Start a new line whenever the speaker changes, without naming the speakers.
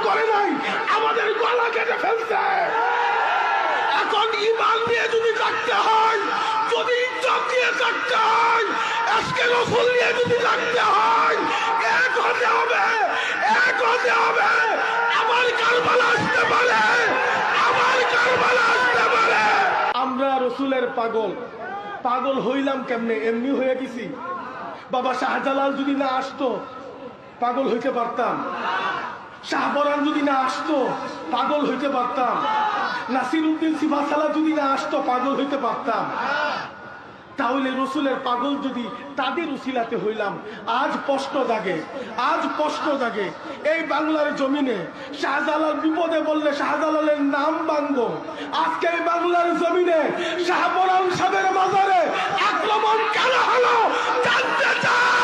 করে নাই, আমাদের গলা কেটে ফেলছে। এখন ঈমান নিয়ে যদি থাকতে হয়, যদি ইজ্জত নিয়ে থাকতে হয়, আজকে রসুল নিয়ে যদি থাকতে হয়, এক হতে হবে, এক হতে হবে। আমার কারবালা আসতে পারে, আমার কারবালা আসতে পারে। আমরা রসুলের পাগল, পাগল হইলাম কেমনে? এমনি হয়ে গেছি। বাবা শাহজালাল যদি না আসতো পাগল হইতে পারতাম। শাহপরান যদি না আসতো পাগল হইতে পারতাম। নাসিরউদ্দিন সিফাসালা যদি না আসতো পাগল হইতে পারতাম। তাহলে রসুলের পাগল যদি তাদের উসিলাতে হইলাম। আজ প্রশ্ন জাগে, আজ প্রশ্ন জাগে এই বাংলার জমিনে শাহজালাল বিপদে বললে শাহজালালের নাম ভাঙবো। আজকে এই বাংলার জমিনে শাহপরান সাহেবের মাজারে আক্রমণ কেন হলো জানতে চাই।